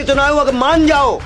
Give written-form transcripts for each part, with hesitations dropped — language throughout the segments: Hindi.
इतना हुआ कि मान जाओ,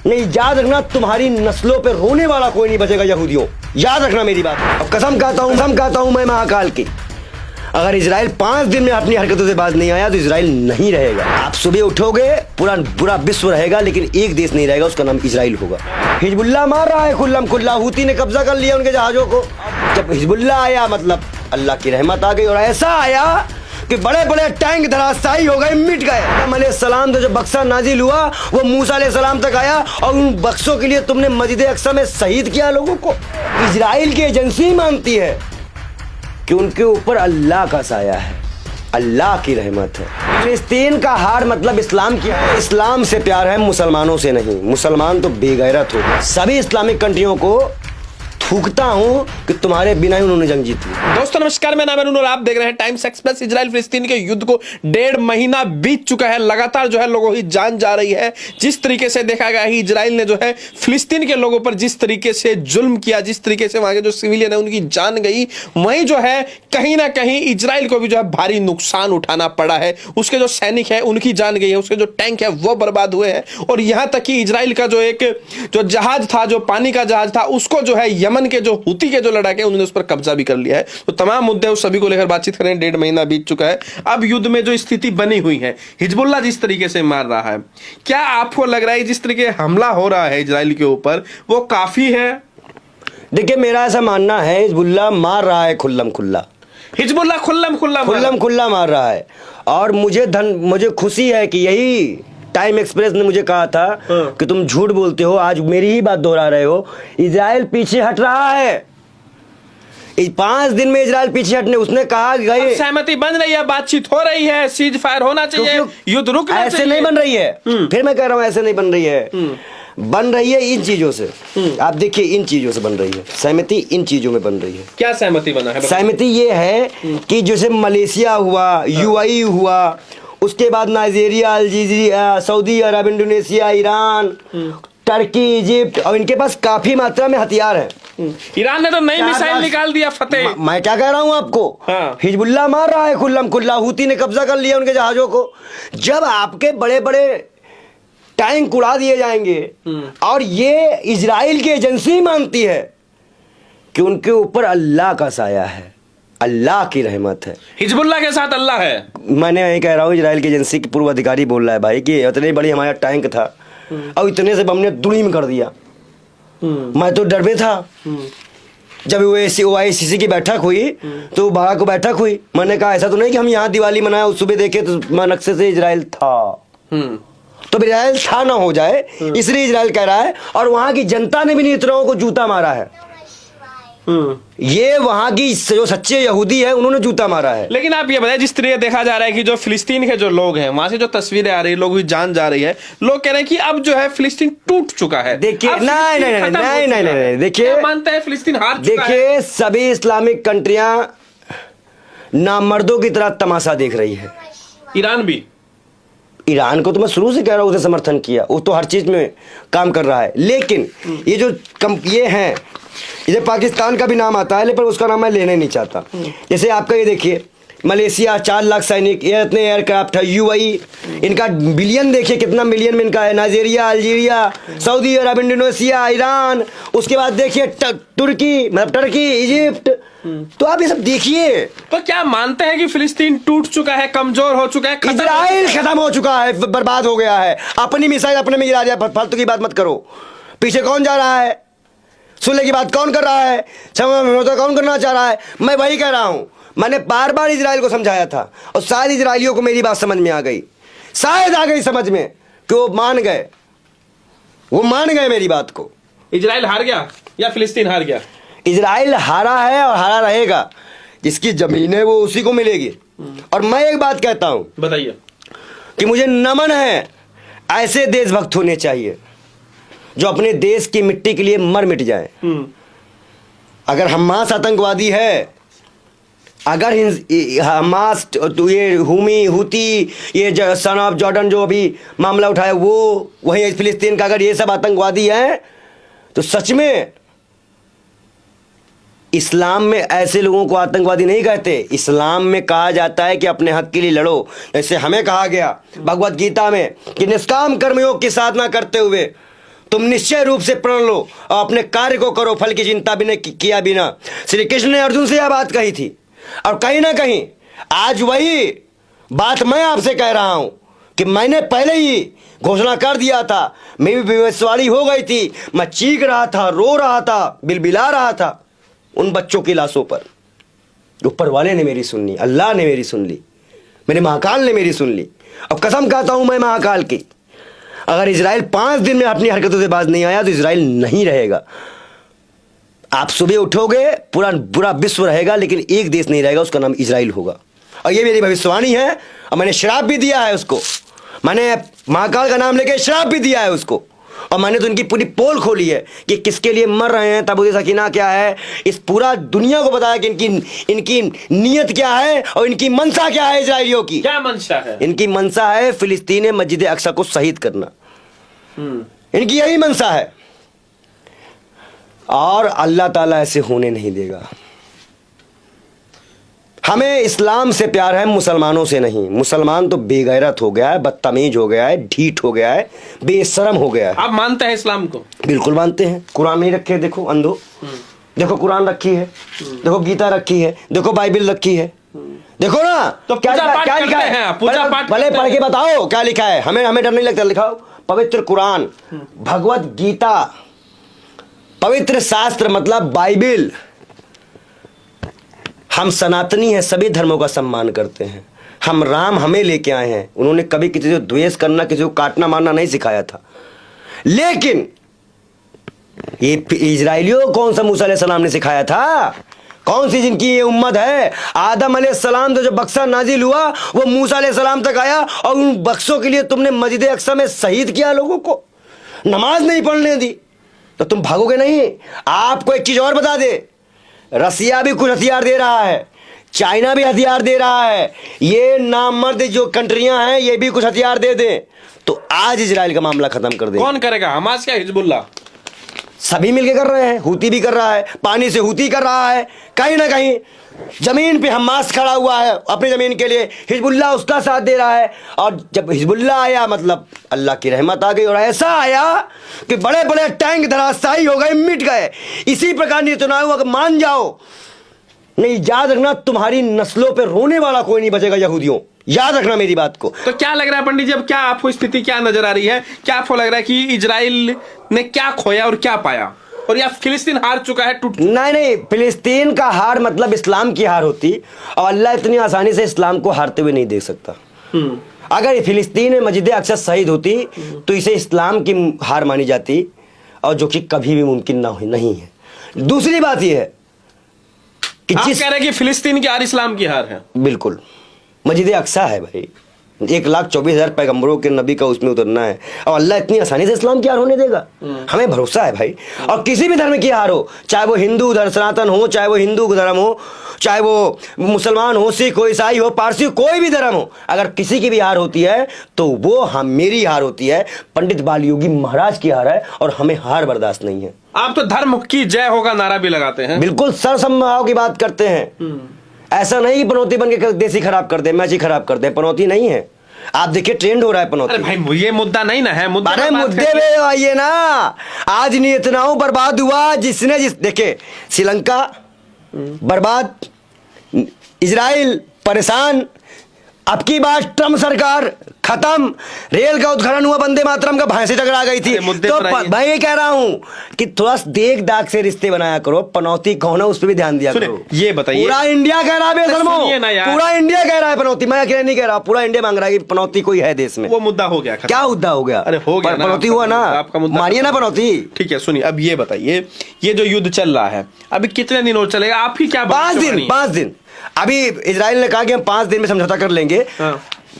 नहीं याद रखना, तुम्हारी नस्लों पे रोने वाला कोई नहीं बचेगा यहूदियों, याद रखना मेरी बात। अब कसम खाता हूं मैं महाकाल की, अगर इजराइल 5 दिन में अपनी हरकतों से बाज नहीं आया तो इजराइल नहीं रहेगा। आप सुबह उठोगे पूरा बुरा विश्व रहेगा, लेकिन एक देश नहीं रहेगा, उसका नाम इजराइल होगा। हिजबुल्लाह मार रहा है खुल्लम खुल्ला, हूती ने कब्जा कर लिया उनके जहाजों को। जब हिजबुल्लाह आया मतलब अल्लाह की रहमत आ गई, और ऐसा आया कि बड़े बड़े टैंक धराशायी हो गए, मिट गए। अलैहिस्सलाम तो जब बक्सा नाजिल हुआ वो मूसा अलैहिस्सलाम तक आया, और उन बक्सों के लिए तुमने मस्जिद अक्सा में शहीद किया लोगों को। इजराइल की एजेंसी मानती है कि उनके ऊपर अल्लाह का साया है, अल्लाह की रहमत है। फिलिस्तीन का हार मतलब इस्लाम की है, इस्लाम से प्यार है, मुसलमानों से नहीं। मुसलमान तो बेगैरत हो। सभी इस्लामिक कंट्रियों को थूकता हूं कि तुम्हारे बिना ही उन्होंने जंग जीती। दोस्तों नमस्कार, मैं नाम है और आप देख रहे हैं टाइम्स एक्सप्रेस। इजराइल फिलिस्तीन के युद्ध को 1.5 महीना बीत चुका है। लगातार जो है लोगों की जान जा रही है। जिस तरीके से देखा गया है इजराइल ने जो है फिलिस्तीन के लोगों पर जिस तरीके से जुल्म किया, जिस तरीके से वहां के जो सिविलियन है उनकी जान गई, वहीं जो है कहीं ना कहीं इजराइल को भी जो है भारी नुकसान उठाना पड़ा है। उसके जो सैनिक है उनकी जान गई है, उसके जो टैंक है वो बर्बाद हुए हैं, और यहां तक कि इजराइल का जो जहाज था, जो पानी का जहाज था, उसको जो है यमन के जो हूती के जो लड़ाके उन्होंने उस पर कब्जा भी कर लिया है। तो तमाम मुद्दे उस सभी को लेकर बातचीत करें। 1.5 महीना बीत चुका है। अब युद्ध में जो स्थिति बनी हुई है, हिजबुल्लाह जिस तरीके से मार रहा है, क्या आपको लग रहा है जिस तरीके हमला हो रहा है इजराइल के ऊपर वो काफी है? देखिए मेरा ऐसा मानना है, हिजबुल्लाह मार रहा है खुल्लम खुल्ला, हिजबुल्लाह खुल्लम खुल्ला मार रहा है। और मुझे खुशी है कि यही टाइम एक्सप्रेस ने मुझे कहा था कि तुम झूठ बोलते हो, आज मेरी ही बात दोहरा रहे हो। इजराइल पीछे हट रहा है, 5 दिन में इजराइल पीछे हटने, उसने कहा गए सहमति बन रही है, बातचीत हो रही है, सीज फायर होना चाहिए, युद्ध रुकना चाहिए। ऐसे नहीं बन रही है, फिर मैं कह रहा हूं ऐसे नहीं बन रही है। बन रही है इन चीजों से, आप देखिए इन चीजों से बन रही है सहमति, इन चीजों में बन रही है। क्या सहमति बना है? सहमति ये है कि जैसे मलेशिया हुआ, यूएई हुआ, उसके बाद नाइजीरिया, अल्जीरिया, सऊदी अरब, इंडोनेशिया, ईरान, टर्की, इजिप्ट, और इनके पास काफी मात्रा में हथियार है। ईरान ने तो नई मिसाइल निकाल दिया फतेह। मैं क्या कह रहा हूं आपको, हिजबुल्लाह मार रहा है खुल्लम खुल्ला, हूती ने कब्जा कर लिया उनके जहाजों को। जब आपके बड़े बड़े टैंक उड़ा दिए जाएंगे, और ये इजराइल की एजेंसी मानती है कि उनके ऊपर अल्लाह का साया है, अल्लाह की रहमत है, हिजबुल्लाह के साथ अल्लाह है। मैंने यही कह रहा हूँ, इजराइल की एजेंसी के पूर्व अधिकारी बोल रहा है भाई कि इतनी बड़ी हमारा टैंक था और इतने से हमने दुड़ीम कर दिया। मैं तो डर में था। जब OICC की बैठक हुई तो 12 को बैठक हुई, मैंने कहा ऐसा तो नहीं कि हम यहाँ दिवाली मनाए, उस सुबह देखे तो नक्शे से इजराइल था। तो इजराइल था ना हो जाए, इसलिए इजराइल कह रहा है। और वहां की जनता ने भी नेताओं को जूता मारा है। ये वहां की जो सच्चे यहूदी है उन्होंने जूता मारा है। लेकिन आप ये बताइए, जिस तरीके देखा जा रहा है कि जो फिलिस्तीन के जो लोग हैं, वहां से जो तस्वीरें आ रही है, लोगों की जान जा रही है, लोग कह रहे हैं कि अब जो है फिलिस्तीन टूट चुका है। देखिए नहीं, देखिए मानते हैं फिलिस्तीन हार चुका है। देखिए सभी इस्लामिक कंट्रियां नामर्दों की तरह तमाशा देख रही है। ईरान भी, ईरान को तो मैं शुरू से कह रहा हूं, उसे समर्थन किया, वो तो हर चीज में काम कर रहा है। लेकिन ये जो ये हैं, इधर पाकिस्तान का भी नाम आता है, लेकिन उसका नाम मैं लेना ही नहीं चाहता। जैसे आपका ये देखिए मलेशिया, 4 लाख सैनिक, ये इतने एयरक्राफ्ट है। यूएई, इनका बिलियन देखिए कितना मिलियन में इनका है। नाइजीरिया, अल्जीरिया, सऊदी अरब, इंडोनेशिया, ईरान, उसके बाद देखिए तुर्की, मतलब टर्की, इजिप्ट। तो आप ये सब देखिए। तो क्या मानते हैं कि फिलिस्तीन टूट चुका है, कमजोर हो चुका है, इजराइल खत्म हो चुका है, बर्बाद हो गया है, अपनी मिसाइल अपने में गिरा दिया। फालतू की बात मत करो। पीछे कौन जा रहा है, सुनने की बात कौन कर रहा है, समझौता कौन करना चाह रहा है? मैं वही कह रहा हूं। मैंने बार बार इजराइल को समझाया था, और शायद इजराइलियों को मेरी बात समझ में आ गई, शायद आ गई समझ में कि वो मान गए मेरी बात को। इजराइल हार गया या फिलिस्तीन हार गया? इजराइल हारा है और हारा रहेगा। जिसकी जमीन है वो उसी को मिलेगी। और मैं एक बात कहता हूं, बताइए, कि मुझे नमन है, ऐसे देशभक्त होने चाहिए जो अपने देश की मिट्टी के लिए मर मिट जाए। अगर हमास आतंकवादी है, अगर हमास तो ये हूती, ये सन ऑफ जॉर्डन जो अभी मामला उठाया वो, वही फिलिस्तीन का, अगर ये सब आतंकवादी हैं तो सच में इस्लाम में ऐसे लोगों को आतंकवादी नहीं कहते। इस्लाम में कहा जाता है कि अपने हक के लिए लड़ो। जैसे हमें कहा गया भगवत गीता में कि निष्काम कर्मयोग की साधना करते हुए तुम निश्चय रूप से प्रण लो और अपने कार्य को करो, फल की चिंता बिना किया बिना। श्री कृष्ण ने अर्जुन से यह बात कही थी और कहीं ना कहीं आज वही बात मैं आपसे कह रहा हूं कि मैंने पहले ही घोषणा कर दिया था। मेरी भविष्यवाणी हो गई थी, मैं चीख रहा था, रो रहा था, बिलबिला रहा था उन बच्चों की लाशों पर। ऊपर वाले ने मेरी सुन ली, अल्लाह ने मेरी सुन ली, मेरे महाकाल ने मेरी सुन ली। अब कसम खाता हूं मैं महाकाल की, अगर इजराइल 5 दिन में अपनी हरकतों से बाज नहीं आया तो इजराइल नहीं रहेगा। आप सुबह उठोगे पूरा बुरा विश्व रहेगा, लेकिन एक देश नहीं रहेगा, उसका नाम इजराइल होगा। और ये मेरी भविष्यवाणी है और मैंने श्राप भी दिया है उसको। मैंने महाकाल का नाम लेके श्राप भी दिया है उसको। और मैंने तो इनकी पूरी पोल खोली है कि किसके लिए मर रहे हैं, तबूत सकीना क्या है, इस पूरा दुनिया को बताया कि इनकी नीयत क्या है और इनकी मंशा क्या है। इजराइलियों की क्या मंशा है? इनकी मंशा है फिलिस्तीन मस्जिद अक्सा को शहीद करना। इनकी यही मंशा है और अल्लाह ताला ऐसे होने नहीं देगा। हमें इस्लाम से प्यार है, मुसलमानों से नहीं। मुसलमान तो बेगैरत हो गया है, बदतमीज हो गया है, ढीठ हो गया है, बेशरम हो गया है। आप मानते हैं इस्लाम को? बिल्कुल मानते हैं। कुरान नहीं रखे, देखो अंधो, देखो कुरान रखी है, देखो गीता रखी है, देखो बाइबिल रखी है, देखो ना। तो क्या लिखा है? भले पढ़ के बताओ क्या लिखा है। हमें डर नहीं लगता, लिखाओ। पवित्र कुरान, भगवत गीता, पवित्र शास्त्र मतलब बाइबिल। हम सनातनी हैं, सभी धर्मों का सम्मान करते हैं। हम राम हमें लेके आए हैं, उन्होंने कभी किसी को द्वेष करना, किसी को काटना मारना नहीं सिखाया था। लेकिन ये इजराइलियों को कौन सा मूसा अलैहिस्सलाम ने सिखाया था? कौन सी जिनकी ये उम्मत है? आदम अलैहिस्सलाम तो जो बक्सा नाजिल हुआ वो मूसा अलैहिस्सलाम तक आया और उन बक्सों के लिए तुमने मस्जिद अक्सा में शहीद किया लोगों को, नमाज नहीं पढ़ने दी, तो तुम भागोगे नहीं। आपको एक चीज और बता दे, रसिया भी कुछ हथियार दे रहा है, चाइना भी हथियार दे रहा है, ये नामर्द जो कंट्रियां हैं ये भी कुछ हथियार दे दें तो आज इजराइल का मामला खत्म कर दे। कौन करेगा? हमास क्या हिजबुल्लाह? सभी मिलके कर रहे हैं। हूती भी कर रहा है, पानी से हूती कर रहा है, कहीं ना कहीं जमीन पे हमास खड़ा हुआ है अपनी जमीन के लिए, हिजबुल्लाह उसका साथ दे रहा है। और जब हिजबुल्लाह आया मतलब अल्लाह की रहमत आ गई और ऐसा आया कि बड़े बड़े टैंक धराशायी हो गए, मिट गए। इसी प्रकार नेतन्याहू अगर मान जाओ, नहीं याद रखना तुम्हारी नस्लों पे रोने वाला कोई नहीं बचेगा यहूदियों, याद रखना मेरी बात को। तो क्या लग रहा है पंडित जी, अब क्या आपको स्थिति क्या नजर आ रही है? क्या आपको लग रहा है कि इजराइल ने क्या खोया और क्या पाया, और या फिलिस्तीन हार चुका है, टूट? नहीं, फिलिस्तीन का हार मतलब इस्लाम की हार होती और अल्लाह इतनी आसानी से इस्लाम को हारते हुए नहीं देख सकता। अगर फिलिस्तीन में मस्जिद अक्सा शहीद होती तो इसे इस्लाम की हार मानी जाती, और जो कि कभी भी मुमकिन नहीं है। दूसरी बात यह है कि आप कह रहे हैं कि फिलिस्तीन की हार इस्लाम की हार है? बिल्कुल, मस्जिद अक्सा है भाई, 1,24,000 पैगंबरों के नबी का उसमें उतरना है और अल्लाह इतनी आसानी से इस्लाम की हार होने देगा? हमें भरोसा है भाई। और किसी भी धर्म की हार हो, चाहे वो हिंदू धर्म सनातन हो, चाहे वो हिंदू धर्म हो, चाहे वो मुसलमान हो, सिख हो, ईसाई हो, पारसी हो, कोई भी धर्म हो, अगर किसी की भी हार होती है तो वो मेरी हार होती है, पंडित बालयोगी महाराज की हार है, और हमें हार बर्दाश्त नहीं है। आप तो धर्म की जय होगा नारा भी लगाते हैं। बिल्कुल सरसम्भाव की बात करते हैं। ऐसा नहीं पनौती बन के देसी खराब कर दे, मैच ही खराब कर दे, पनौती नहीं है। आप देखिए ट्रेंड हो रहा है पनौती। अरे भाई ये मुद्दा नहीं ना है, मुद्दा अरे मुद्दे में आइए ना। आज नेतन्याहू बर्बाद हुआ, देखे श्रीलंका बर्बाद, इजराइल परेशान, अब की बात ट्रम्प सरकार खत्म, रेल का उद्घाटन हुआ, वंदे मातरम का भैंसे टकरा गई थी। तो भाई ये कह रहा हूं कि थोड़ा देख दाग से रिश्ते बनाया करो, पनौती कौन है उस पर भी ध्यान दिया करो। ये बताइए, पूरा इंडिया कह रहा है, पूरा इंडिया कह रहा है पनौती, मैं अकेले नहीं कह रहा, पूरा इंडिया मांग रहा है कि पनौती कोई है देश में। वो मुद्दा हो गया। क्या मुद्दा हो गया? अरे हो गया, पनौती हुआ ना, आपका मुद्दा मानिए ना पनौती। ठीक है, सुनिए अब ये बताइए, ये जो युद्ध चल रहा है अभी कितने दिन और चलेगा? आप ही क्या? 5 दिन। अभी इजराइल ने कहा कि हम 5 दिन में समझौता कर लेंगे।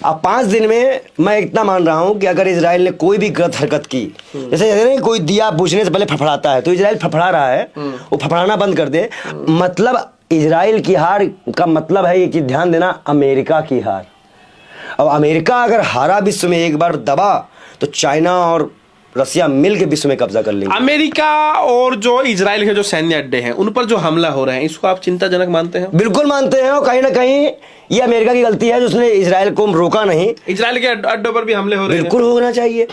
अब 5 दिन में मैं इतना मान रहा हूं कि अगर इजराइल ने कोई भी गलत हरकत की, जैसे कोई दिया बुझने से पहले फड़फड़ाता है, तो इजराइल फड़फड़ा रहा है, वो फड़फड़ाना बंद कर दे। मतलब इजराइल की हार का मतलब है ये कि ध्यान देना, अमेरिका की हार। और अमेरिका अगर हारा विश्व में एक बार दबा तो चाइना और रसिया मिल के विश्व में कब्जा कर लेंगे। अमेरिका और जो इजराइल के जो सैन्य अड्डे हैं उन पर जो हमला हो रहे हैं, इसको आप चिंताजनक मानते हैं? बिल्कुल मानते हैं, और कहीं ना कहीं ये अमेरिका की गलती है जिसने इजराइल को रोका नहीं। इजराइल के अड्डों पर भी हमले हो रहे हैं, बिल्कुल होना चाहिए।